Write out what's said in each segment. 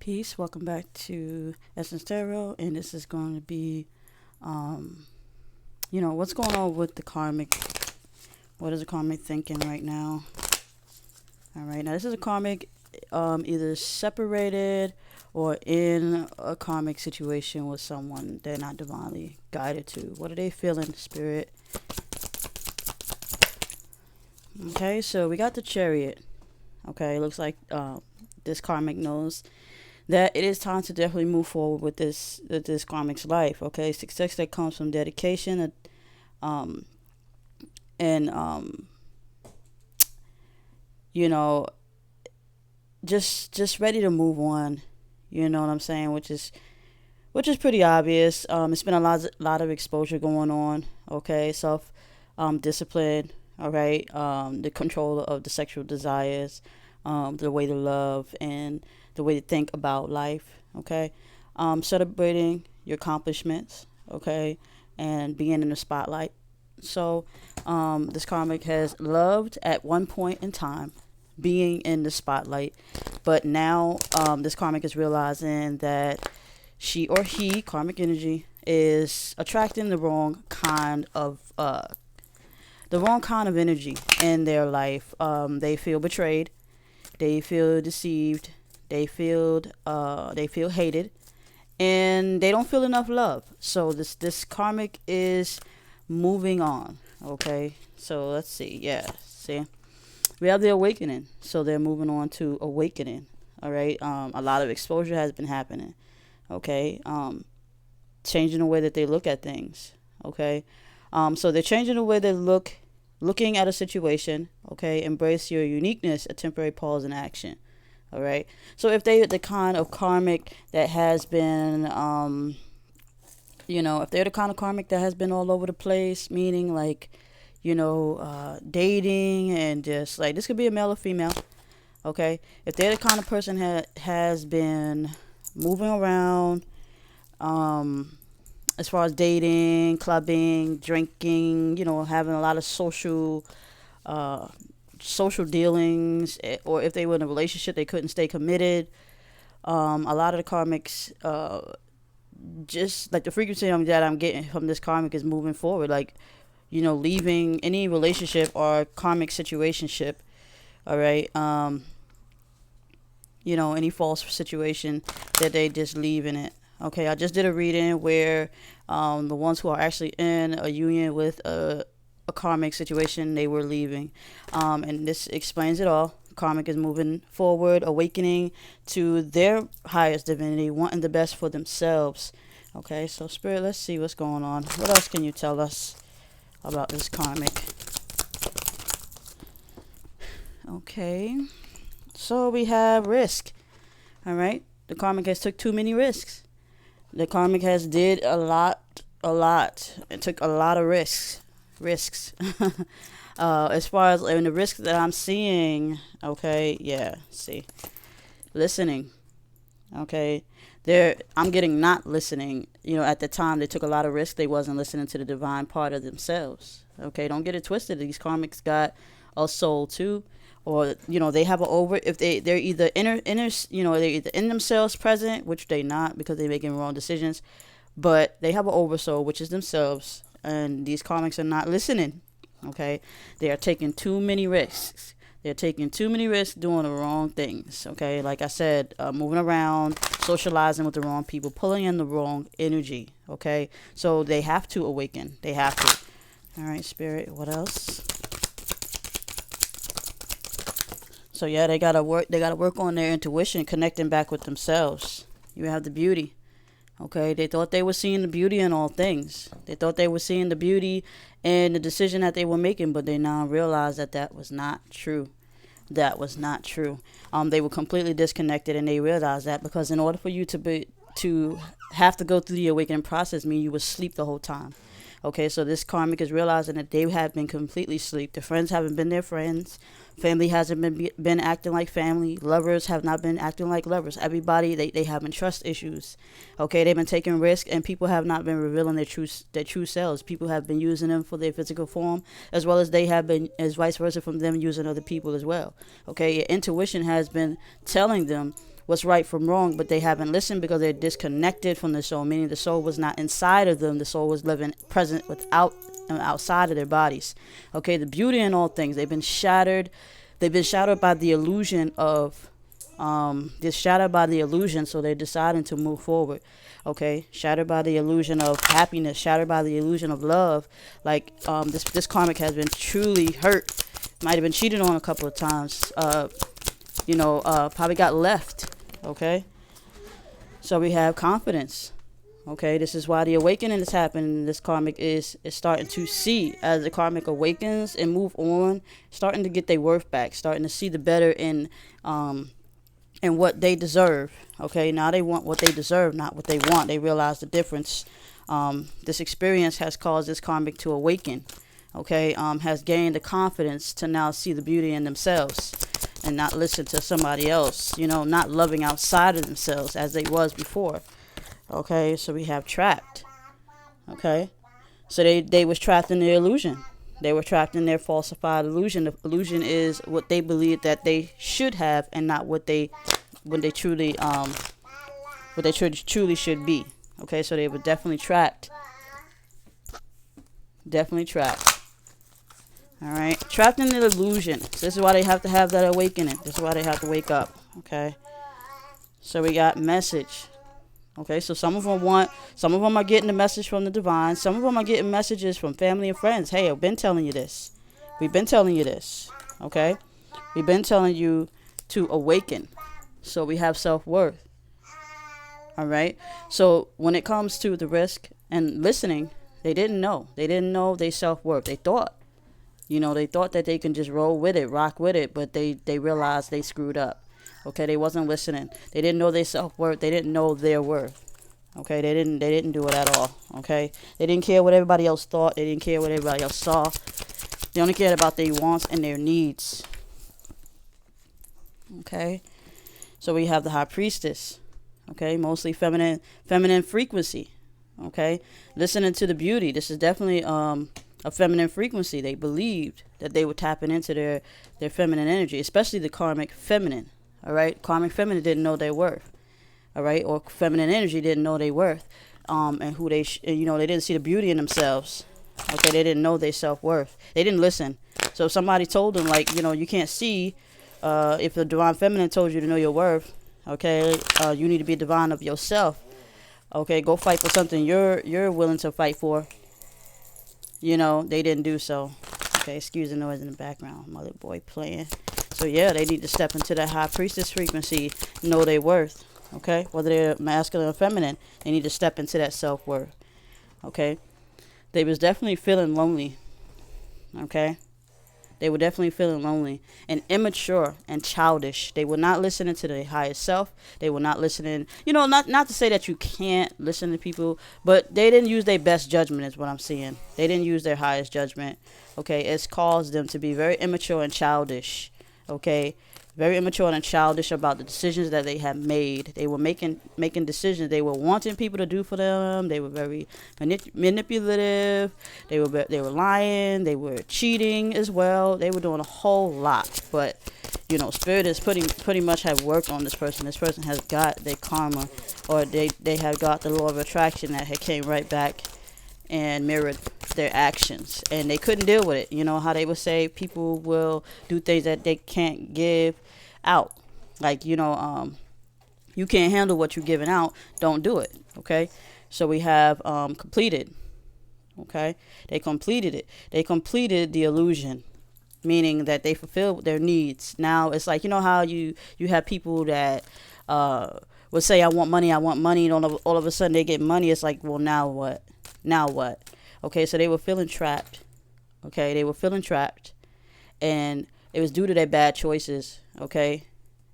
Peace. Welcome back to Essence Tarot, and this is going to be, um, what's going on with the karmic. What is the karmic thinking right now? All right, now this is a karmic, either separated or in a karmic situation with someone they're not divinely guided to. What are they feeling, spirit? Okay, so we got the Chariot. Okay, it looks like this karmic knows that it is time to definitely move forward with this karmic's life. Okay, success that comes from dedication, um, and you know, just ready to move on. You know what I'm saying? Which is pretty obvious. It's been a lot of exposure going on. Okay, self discipline. All right, the control of the sexual desires, the way to love, and the way to think about life. Okay, celebrating your accomplishments. Okay, and being in the spotlight. So, this karmic has loved at one point in time being in the spotlight, but now this karmic is realizing that she or he, karmic energy, is attracting the wrong kind of energy in their life. They feel betrayed, they feel deceived, they feel hated, and they don't feel enough love. So this karmic is moving on. Okay, so let's see. Yeah, see, we have the awakening. So they're moving on to awakening. All right. A lot of exposure has been happening. Okay. Changing the way that they look at things. Okay. So they're changing the way they looking at a situation. Okay. Embrace your uniqueness, a temporary pause in action. All right. So if they the kind of karmic that has been, if they're the kind of karmic that has been all over the place, meaning like, dating and just like this could be a male or female. Okay. If they're the kind of person has been moving around, as far as dating, clubbing, drinking, having a lot of social dealings, or if they were in a relationship, they couldn't stay committed. A lot of the karmics, just like the frequency that I'm getting from this karmic is moving forward, like, leaving any relationship or karmic situationship. All right. Any false situation that they just leave in it. Okay, I just did a reading where the ones who are actually in a union with a karmic situation, they were leaving. And this explains it all. Karmic is moving forward, awakening to their highest divinity, wanting the best for themselves. Okay, so Spirit, let's see what's going on. What else can you tell us about this karmic? Okay, so we have risk. All right, the karmic has took too many risks. The karmic has did a lot. It took a lot of risks. As far as the risk that I'm seeing, okay, yeah, see, listening, okay, I'm getting not listening. At the time they took a lot of risk. They wasn't listening to the divine part of themselves. Okay, don't get it twisted. These karmics got a soul too, or they have an over. If they're either inner, they're either in themselves present, which they not because they're making wrong decisions, but they have an oversoul, which is themselves, and these karmics are not listening. Okay, they are taking too many risks. They're taking too many risks doing the wrong things. Okay, like I said, moving around, socializing with the wrong people, pulling in the wrong energy. Okay, so they have to awaken. They have to. All right, Spirit. What else? So yeah, they gotta work. They gotta work on their intuition, connecting back with themselves. You have the beauty. Okay, they thought they were seeing the beauty in all things. They thought they were seeing the beauty in the decision that they were making, but they now realized that was not true. That was not true. They were completely disconnected, and they realized that because in order for you to have to go through the awakening process, mean you would sleep the whole time. Okay, so this karmic is realizing that they have been completely asleep. The friends haven't been their friends. Family hasn't been acting like family. Lovers have not been acting like lovers. Everybody, they having trust issues. Okay, they've been taking risks, and people have not been revealing their true selves. People have been using them for their physical form, as well as they have been, as vice versa, from them using other people as well. Okay, your intuition has been telling them what's right from wrong, but they haven't listened because they're disconnected from the soul, meaning the soul was not inside of them. The soul was living present without and outside of their bodies. Okay, the beauty in all things. They've been shattered. They've been shattered by the illusion of they're shattered by the illusion, so they're deciding to move forward. Okay, shattered by the illusion of happiness, shattered by the illusion of love. Like this karmic has been truly hurt, might have been cheated on a couple of times, probably got left. Okay, so we have confidence. Okay, this is why the awakening is happening. This karmic is starting to see, as the karmic awakens and move on, starting to get their worth back, starting to see the better in what they deserve. Okay, now they want what they deserve, not what they want. They realize the difference. This experience has caused this karmic to awaken. Okay, has gained the confidence to now see the beauty in themselves and not listen to somebody else. Not loving outside of themselves as they was before. Okay, so we have trapped. Okay, so they was trapped in their illusion. They were trapped in their falsified illusion. The illusion is what they believe that they should have, and not what they truly should be. Okay, so they were definitely trapped. Definitely trapped. All right, trapped in the illusion. So this is why they have to have that awakening. This is why they have to wake up. Okay, so we got message. Okay, so some of them are getting the message from the divine. Some of them are getting messages from family and friends. Hey, I've been telling you this. We've been telling you this. Okay, we've been telling you to awaken, so we have self-worth. All right, so when it comes to the risk and listening, they didn't know their self-worth. They thought that they can just roll with it, rock with it, but they realized they screwed up. Okay, they wasn't listening. They didn't know their self-worth. They didn't know their worth. Okay, they didn't do it at all. Okay, they didn't care what everybody else thought. They didn't care what everybody else saw. They only cared about their wants and their needs. Okay, so we have the high priestess. Okay, mostly feminine frequency. Okay, listening to the beauty. This is definitely a feminine frequency. They believed that they were tapping into their feminine energy, especially the karmic feminine. All right, karmic feminine didn't know their worth. All right, or feminine energy didn't know their worth, and who they didn't see the beauty in themselves. Okay, they didn't know their self-worth. They didn't listen. So if somebody told them, like, you can't see, if the divine feminine told you to know your worth, okay, you need to be divine of yourself. Okay, go fight for something you're willing to fight for. They didn't do so. Okay, excuse the noise in the background. My little boy playing. So yeah, they need to step into that high priestess frequency, know their worth. Okay, whether they're masculine or feminine, they need to step into that self-worth. Okay, they was definitely feeling lonely. Okay, they were definitely feeling lonely and immature and childish. They were not listening to their highest self. They were not listening. Not to say that you can't listen to people, but they didn't use their best judgment is what I'm seeing. They didn't use their highest judgment. Okay, it's caused them to be very immature and childish. Okay, very immature and childish about the decisions that they have made. They were making decisions. They were wanting people to do for them. They were very manipulative. They were lying. They were cheating as well. They were doing a whole lot. But spirit is pretty much have worked on this person. This person has got their karma, or they have got the law of attraction that had came right back and mirrored their actions, and they couldn't deal with it. How they would say people will do things that they can't give out, like you can't handle what you're giving out, don't do it. Okay, so we have completed. Okay, they completed it. They completed the illusion, meaning that they fulfilled their needs. Now it's like, how you have people that would say I want money, and all of a sudden they get money. It's like, well, now what? Okay, so they were feeling trapped. Okay, they were feeling trapped, and it was due to their bad choices. Okay,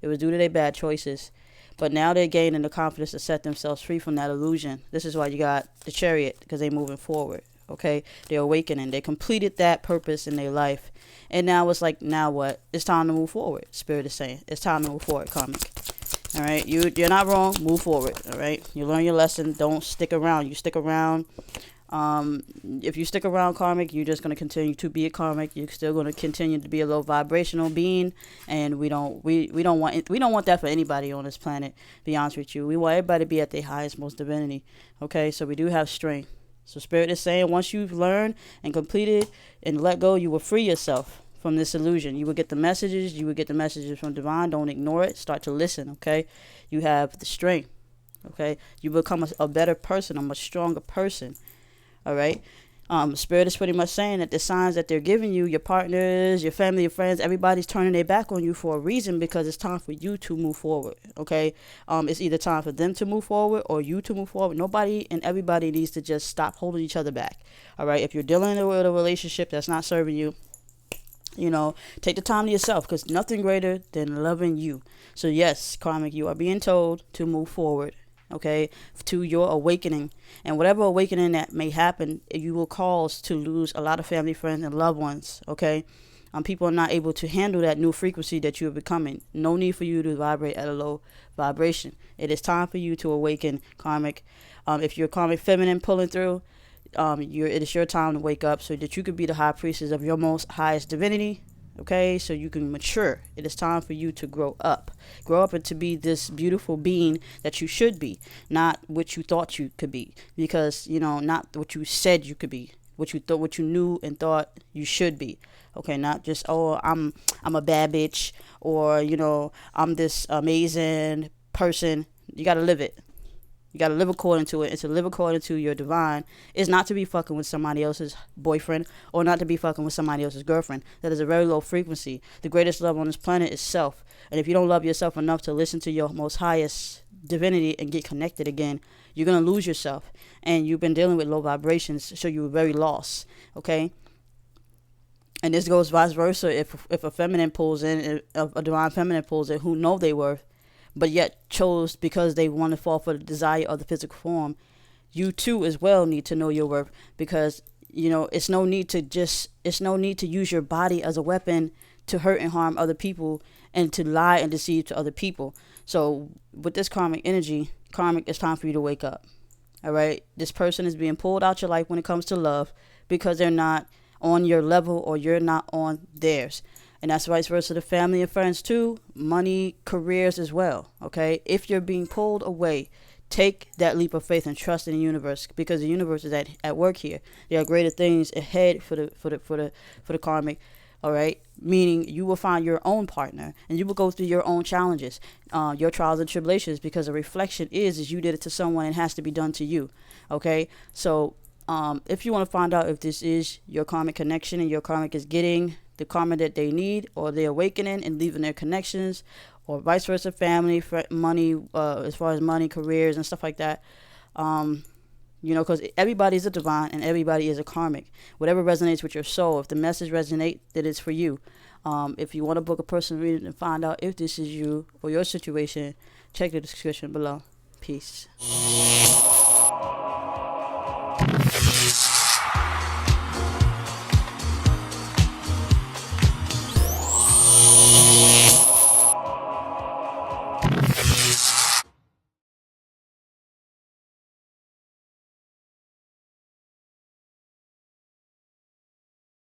it was due to their bad choices, but now they're gaining the confidence to set themselves free from that illusion. This is why you got the chariot, because they're moving forward. Okay, they're awakening. They completed that purpose in their life, and now it's like, now what? It's time to move forward. Spirit is saying it's time to move forward. Karmic. All right, you're not wrong. Move forward. All right, you learn your lesson. Don't stick around. You stick around, If you stick around karmic, you're just going to continue to be a karmic. You're still going to continue to be a low vibrational being, and we don't want that for anybody on this planet. To be honest with you, we want everybody to be at their highest, most divinity. Okay, so we do have strength. So Spirit is saying, once you've learned and completed and let go, you will free yourself from this illusion. You will get the messages. You will get the messages from Divine. Don't ignore it. Start to listen. Okay, you have the strength. Okay, you become a better person, a much stronger person. All right. Spirit is pretty much saying that the signs that they're giving you, your partners, your family, your friends, everybody's turning their back on you for a reason, because it's time for you to move forward. Okay. It's either time for them to move forward or you to move forward. Nobody and everybody needs to just stop holding each other back. All right. If you're dealing with a relationship that's not serving you, take the time to yourself, because nothing greater than loving you. So yes, karmic, you are being told to move forward. Okay, to your awakening, and whatever awakening that may happen, you will cause to lose a lot of family, friends, and loved ones. Okay, people are not able to handle that new frequency that you are becoming. No need for you to vibrate at a low vibration. It is time for you to awaken, karmic. If you're karmic feminine pulling through, it is your time to wake up, so that you could be the high priestess of your most highest divinity. Okay, so you can mature. It is time for you to grow up and to be this beautiful being that you should be, not what you thought you could be, because not what you said you could be, what you knew and thought you should be. Okay, not just, oh, I'm a bad bitch, or I'm this amazing person. You got to live it. You got to live according to it. And to live according to your divine is not to be fucking with somebody else's boyfriend, or not to be fucking with somebody else's girlfriend. That is a very low frequency. The greatest love on this planet is self. And if you don't love yourself enough to listen to your most highest divinity and get connected again, you're going to lose yourself. And you've been dealing with low vibrations, so you're very lost. Okay? And this goes vice versa. If a feminine pulls in, if a divine feminine pulls in, who know they worth, but yet chose because they want to fall for the desire of the physical form, you too as well need to know your worth, because it's no need to use your body as a weapon to hurt and harm other people, and to lie and deceive to other people. So with this karmic energy, it's time for you to wake up. All right, this person is being pulled out your life when it comes to love, because they're not on your level, or you're not on theirs. And that's vice versa to family and friends too, money, careers as well. Okay, if you're being pulled away, take that leap of faith and trust in the universe, because the universe is at work here. There are greater things ahead for the karmic. All right, meaning you will find your own partner, and you will go through your own challenges, your trials and tribulations, because a reflection is you did it to someone, and it has to be done to you. Okay, so if you want to find out if this is your karmic connection, and your karmic is getting the karma that they need, or they're awakening and leaving their connections, or vice versa, family, money, as far as money, careers, and stuff like that. Because everybody's a divine and everybody is a karmic. Whatever resonates with your soul, if the message resonates, that is for you. If you want to book a personal reading and find out if this is you or your situation, check the description below. Peace.